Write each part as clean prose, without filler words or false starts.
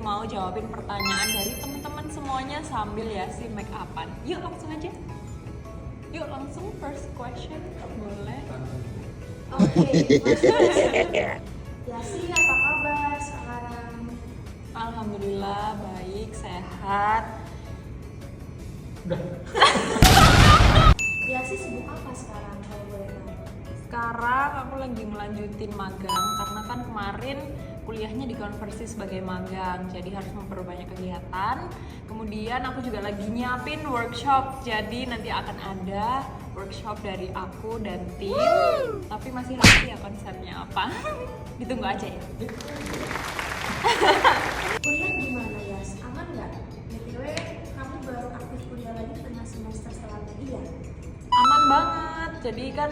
mau jawabin pertanyaan dari teman-teman semuanya sambil Yasi make upan. Yuk langsung aja. Yuk langsung first question, boleh? Oke, Yasi apa kabar sekarang? Alhamdulillah baik, sehat. Udah. Yasi sibuk apa sekarang kalau boleh tahu? Sekarang aku lagi melanjutin magang karena kan kemarin kuliahnya dikonversi sebagai magang, jadi harus memperbanyak kegiatan. Kemudian aku juga lagi nyiapin workshop, jadi nanti akan ada workshop dari aku dan tim. Tapi masih rahasia konsepnya apa. Ditunggu aja ya. Kuliah gimana Yas? Aman nggak? BTW kamu baru aktif kuliah lagi tengah semester setelah tadi ya? Aman banget, jadi kan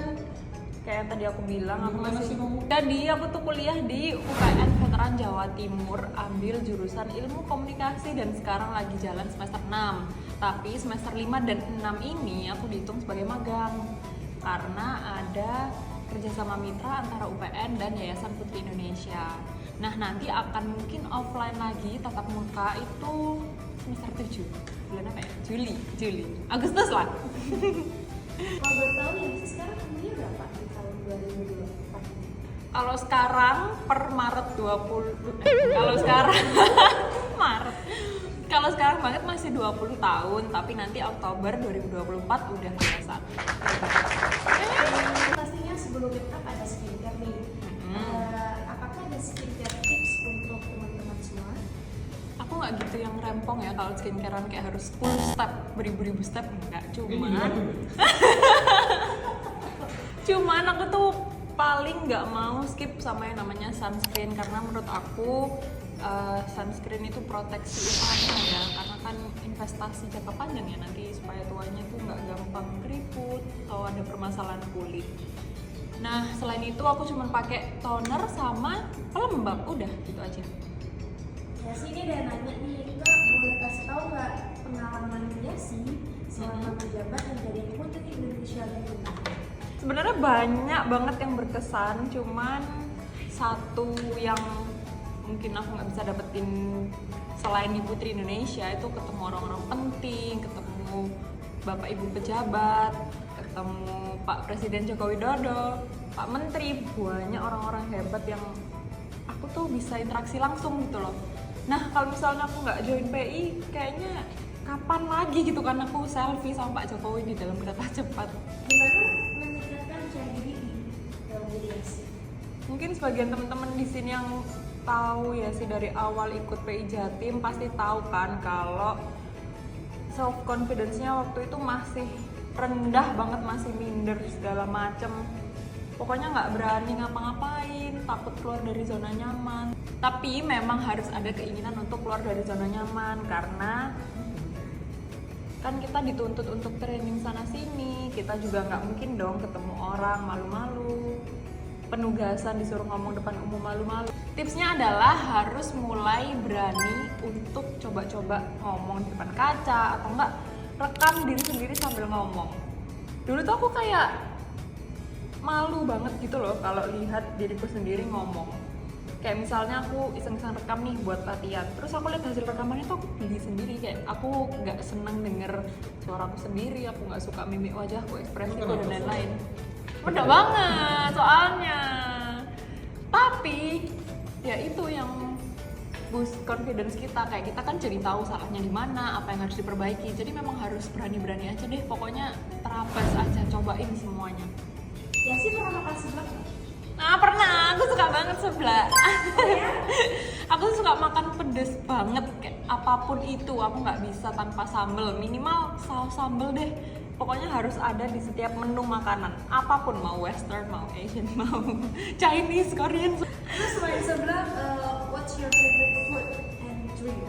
kayak yang tadi aku bilang aku Gimana masih sih kamu? jadi aku tuh kuliah di UKN Veteran Jawa Timur, ambil jurusan ilmu komunikasi dan sekarang lagi jalan semester 6. Tapi semester 5 dan 6 ini aku dihitung sebagai magang karena ada kerjasama mitra antara UPN dan Yayasan Putri Indonesia. Nah nanti akan mungkin offline lagi tatap muka itu semester 7 bulan apa ya? Juli Agustus lah. Kalau boleh tahu Yasi sekarang umurnya berapa di tahun 2024 ini? Kalau sekarang per Maret 20 kalau sekarang Maret. Kalau sekarang banget masih 20 tahun, tapi nanti Oktober 2024 udah biasa. Pastinya sebelum make up ada skincare nih. Apakah ada skincare tips untuk teman-teman semua? Aku nggak gitu yang rempong ya kalau skincarean kayak harus 10 step, beribu-ribu step enggak. Cuman aku tuh paling nggak mau skip sama yang namanya sunscreen karena menurut aku sunscreen itu proteksi utama ya, karena kan investasi jangka panjang ya nanti supaya tuanya tuh nggak gampang keriput atau ada permasalahan kulit. Nah selain itu aku cuma pakai toner sama pelembab, udah gitu aja. Yasi ini ada yang nanya nih, Kak boleh kasih tahu nggak pengalaman Yasi selama menjabat menjadi Putri Indonesia ini? Sebenarnya banyak banget yang berkesan, cuman satu yang mungkin aku nggak bisa dapetin selain di Putri Indonesia itu ketemu orang-orang penting, ketemu Bapak Ibu pejabat, ketemu Pak Presiden Joko Widodo, Pak Menteri, banyak orang-orang hebat yang aku tuh bisa interaksi langsung gitu loh. Nah kalau misalnya aku nggak join PI, kayaknya kapan lagi gitu kan aku selfie sama Pak Jokowi di dalam kereta cepat. Gimana meningkatkan percaya diri dalam diri Yasi? Mungkin sebagian teman-teman di sini yang tahu ya sih dari awal ikut PI Jatim pasti tahu kan kalau self confidence-nya waktu itu masih rendah banget, masih minder segala macem. Pokoknya nggak berani ngapa-ngapain, takut keluar dari zona nyaman. Tapi memang harus ada keinginan untuk keluar dari zona nyaman karena kan kita dituntut untuk training sana sini, kita juga nggak mungkin dong ketemu orang malu-malu, penugasan disuruh ngomong depan umum malu-malu. Tipsnya adalah harus mulai berani untuk coba-coba ngomong di depan kaca atau enggak rekam diri sendiri sambil ngomong. Dulu tuh aku kayak malu banget gitu loh kalau lihat diriku sendiri ngomong. Kayak misalnya aku iseng-iseng rekam nih buat latihan, terus aku lihat hasil rekamannya tuh aku geli sendiri, kayak aku nggak seneng denger suaraku sendiri, aku nggak suka mimik wajahku, ekspresiku dan lain-lain. Beda banget soalnya. Tapi ya itu yang boost confidence kita, kayak kita kan jadi tahu salahnya di mana, apa yang harus diperbaiki. Jadi memang harus berani-berani aja deh, pokoknya terapes aja, cobain semuanya. Yasi pernah makan seblak nggak? Nah pernah, aku suka banget seblak. Aku suka makan pedes banget, kayak apapun itu aku nggak bisa tanpa sambal, minimal saus sambal deh. Pokoknya harus ada di setiap menu makanan, apapun, mau western, mau Asian, mau Chinese, Korean. Terus selain seblak, what's your favorite food and drink?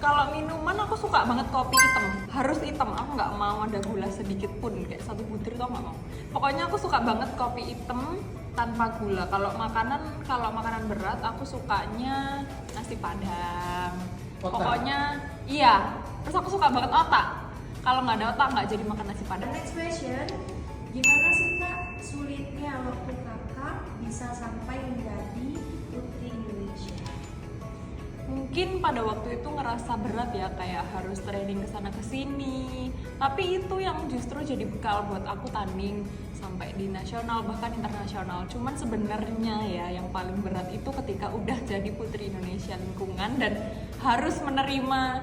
Kalau minuman aku suka banget kopi hitam, harus hitam, aku nggak mau ada gula sedikit pun, kayak satu butir tuh nggak mau. Pokoknya aku suka banget kopi hitam tanpa gula. Kalau makanan berat aku sukanya nasi padang. Otak. Pokoknya iya. Terus aku suka banget otak. Kalau nggak ada otak nggak jadi makan nasi padang. Next question, gimana sih Kak sulitnya waktu Kakak bisa sampai menjadi Putri Indonesia? mungkin pada waktu itu ngerasa berat ya, kayak harus training kesana kesini, tapi itu yang justru jadi bekal buat aku tanding sampai di nasional bahkan internasional. Cuman sebenarnya ya yang paling berat itu ketika udah jadi Putri Indonesia Lingkungan dan harus menerima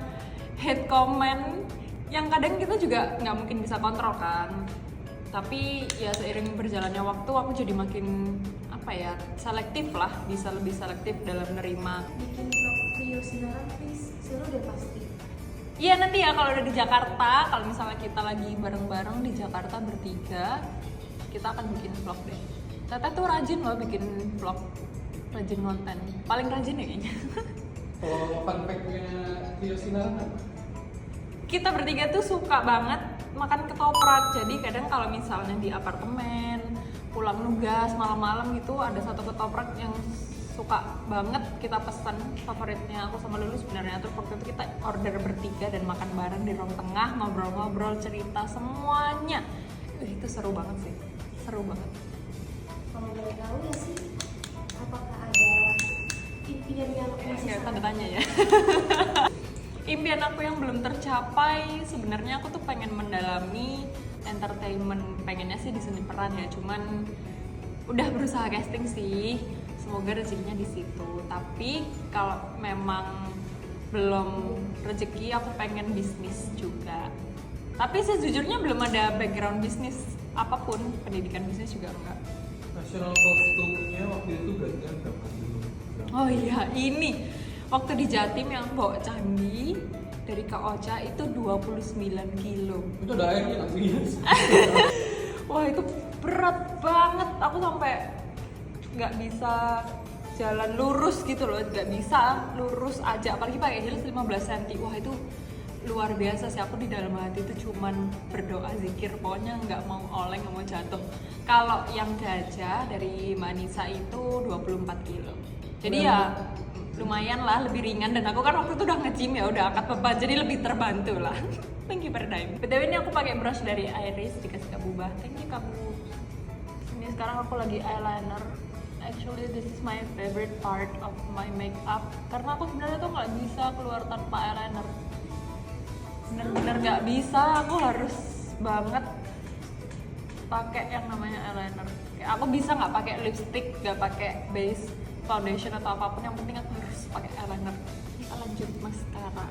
hate comment yang kadang kita juga nggak mungkin bisa kontrol kan. Tapi ya seiring berjalannya waktu aku jadi makin apa ya, selektif lah, bisa lebih selektif dalam menerima. Bikin vlog Rio Sinaran please, seru deh pasti. Iya nanti ya kalau udah di Jakarta, kalau misalnya kita lagi bareng-bareng di Jakarta bertiga, kita akan bikin vlog deh. Tete tuh rajin loh bikin vlog, rajin konten, paling rajin ya kayaknya. Kalau fun fact-nya Rio Sinaran apa? Kita bertiga tuh suka banget makan ketoprak, jadi kadang kalau misalnya di apartemen pulang nugas malam-malam gitu ada satu ketoprak yang suka banget kita pesan, favoritnya aku sama Lulu sebenarnya. Terus waktu itu kita order bertiga dan makan bareng di ruang tengah, ngobrol-ngobrol, cerita semuanya. Itu seru banget sih, seru banget. Kalau boleh tahu ya sih, apakah ada impian yang masih Kayak tanda sangat tanya ya. Impian aku yang belum tercapai sebenarnya aku tuh pengen mendalami entertainment, pengennya sih di seni peran ya, cuman udah berusaha casting sih, semoga rezekinya di situ. Tapi kalau memang belum rezeki aku pengen bisnis juga, tapi sejujurnya belum ada background bisnis apapun, pendidikan bisnis juga enggak. National kostumnya waktu itu gajian berapa dulu? Oh iya, ini waktu di Jatim yang bawa candi dari Kak Ocha itu 29 kilo. Itu ada airnya nggak sih? Wah itu berat banget, aku sampai nggak bisa jalan lurus gitu loh, nggak bisa lurus aja, apalagi pakai heels 15 cm. Wah itu luar biasa sih, aku di dalam hati itu cuman berdoa zikir, pokoknya nggak mau oleng, nggak mau jatuh. Kalau yang gajah dari Mbak Nisa itu 24 kilo, jadi ya lumayan lah, lebih ringan, dan aku kan waktu itu udah nge-gym ya, udah angkat beban, jadi lebih terbantu lah. Thank you Paradigm. BTW ini aku pakai brush dari Iris, dikasih Kak Bubah. Thank you Kak Bu. Ini sekarang aku lagi eyeliner. Actually this is my favorite part of my makeup, karena aku sebenarnya tuh nggak bisa keluar tanpa eyeliner. Bener-bener nggak bisa, aku harus banget pakai yang namanya eyeliner. Kayak aku bisa nggak pakai lipstick, nggak pakai base foundation atau apapun, yang penting aku harus pakai eyeliner. Kita lanjut maskara.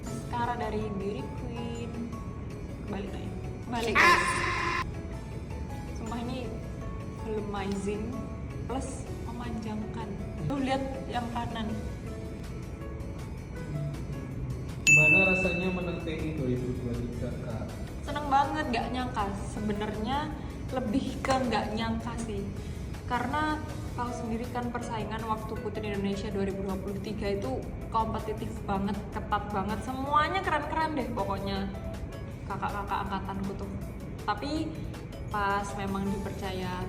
Maskara dari Beauty Queen. Balik lagi. Balik. Sumpah ini volumizing plus memanjangkan. Tuh lihat yang kanan. Gimana rasanya menang TI 2023 Kak? Seneng banget, gak nyangka. Sebenarnya lebih ke nggak nyangka sih, karena tahu sendiri kan persaingan waktu Putri Indonesia 2023 itu kompetitif banget, ketat banget, semuanya keren-keren deh pokoknya, kakak-kakak angkatanku tuh. Tapi pas memang dipercaya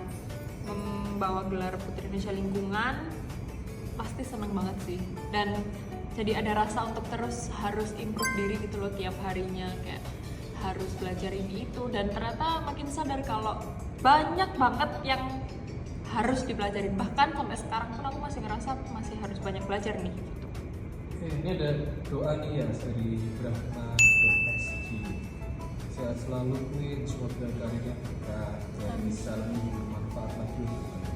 membawa gelar Putri Indonesia Lingkungan, pasti seneng banget sih, dan jadi ada rasa untuk terus harus improve diri gitu loh tiap harinya, kayak harus belajar ini itu, dan ternyata makin sadar kalau banyak banget yang harus dipelajarin, bahkan sampai sekarang pun aku masih ngerasa masih harus banyak belajar nih gitu. Oke, ini ada doa nih ya dari Brahma SG. Sehat selalu Queen, semoga karirnya berkah dan bisa lebih bermanfaat lagi untuk kita.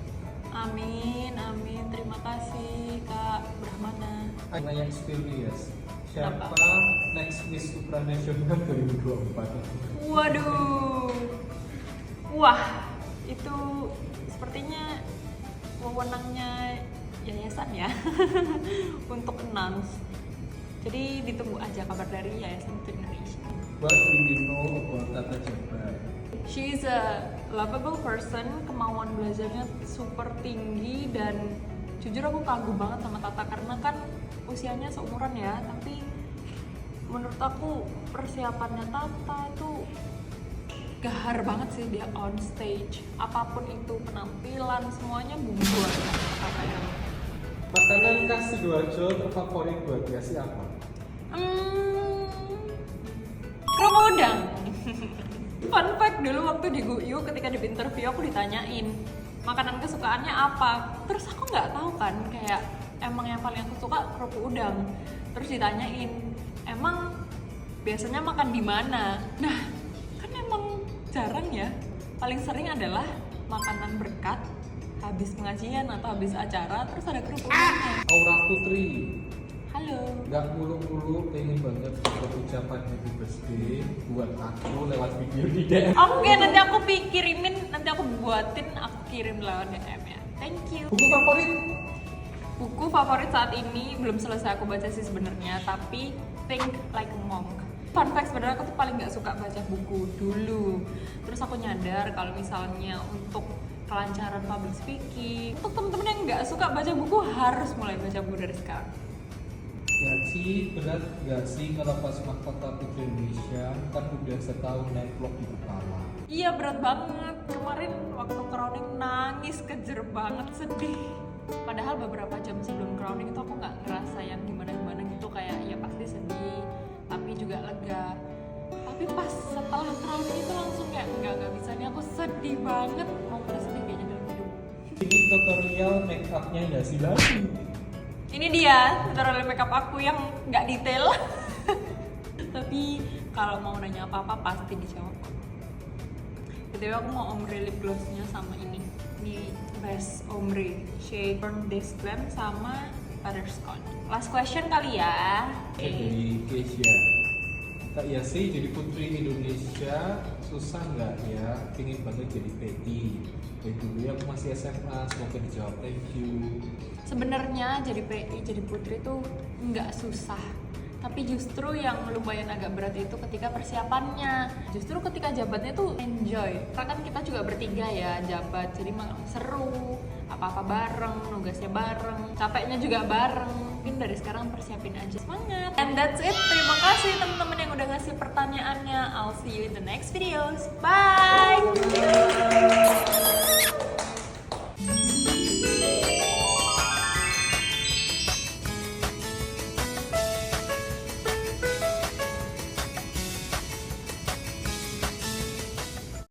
Amin, amin, terima kasih Kak Brahmana. Nanya experience, siapa Apa? next Miss Supranational 2024? Waduh, wah itu sepertinya wewenangnya yayasan ya untuk announce. Jadi ditunggu aja kabar dari Yayasan Putri Indonesia. What do you know about Tata Jabar? She is a lovable person, kemauan belajarnya super tinggi, dan jujur aku kagum banget sama Tata karena kan usianya seumuran ya, tapi menurut aku persiapannya Tata itu gahar banget sih, dia on stage, apapun itu penampilan semuanya buat Tata ya. Makanan khas Sidoarjo terfavorit buat Yasi apa? Kerupuk udang. Fun fact, dulu waktu di GUIU ketika di interview aku ditanyain, makanan kesukaannya apa. Terus aku nggak tahu kan, kayak emang yang paling aku suka kerupuk udang. Terus ditanyain, emang biasanya makan di mana? Nah, kan emang jarang ya. Paling sering adalah makanan berkat habis pengajian atau habis acara, terus ada kerupuk udangnya. Aura Putri, Halo. nggak mulu-mulu pengen banget buat ucapan happy birthday buat aku lewat video di DM. Oke, nanti aku kirimin, nanti aku buatin, aku kirim lewat DM ya. Thank you. Buku favorit? Buku favorit saat ini belum selesai aku baca sih sebenarnya, tapi Think Like a Monk. Fun fact, sebenarnya aku tuh paling nggak suka baca buku dulu. Terus aku nyadar kalau misalnya untuk kelancaran public speaking, untuk temen-temen yang nggak suka baca buku harus mulai baca buku dari sekarang. Ya sih, benar nggak sih kalau pas Mahkota Putri Indonesia kan udah setahun nemplok di kepala. Iya, berat banget. Kemarin waktu crowning nangis kejer banget, sedih. Padahal beberapa jam sebelum crowning itu aku nggak ngerasa yang gimana-gimana gitu, kayak ya pasti sedih, tapi juga lega. Tapi pas setelah crowning itu langsung kayak nggak bisa nih, aku sedih banget. Mau pernah sedih kayaknya dalam hidup. Ini tutorial make upnya nggak sih lagi? Ini dia tutorial makeup aku yang nggak detail. Tapi kalau mau nanya apa-apa pasti dijawab. Btw aku mau ombre lip glossnya sama ini. Ini best ombre shade Burn This Glam sama Butterscotch. Last question kali ya. Dari Keisha. Kak Yasi jadi putri Indonesia susah nggak ya? Pengen banget jadi PI. Dari dulu ya aku masih SMA, semoga dijawab. Thank you. Sebenarnya jadi PI, jadi putri tuh nggak susah. Tapi justru yang lumayan agak berat itu ketika persiapannya. Justru ketika jabatnya tuh enjoy. Karena kan kita juga bertiga ya jabat, jadi seru. Apa-apa bareng, nugasnya bareng, capeknya juga bareng. Mungkin dari sekarang persiapin aja, semangat. And that's it. Terima kasih teman-teman yang udah ngasih pertanyaannya. I'll see you in the next videos. Bye.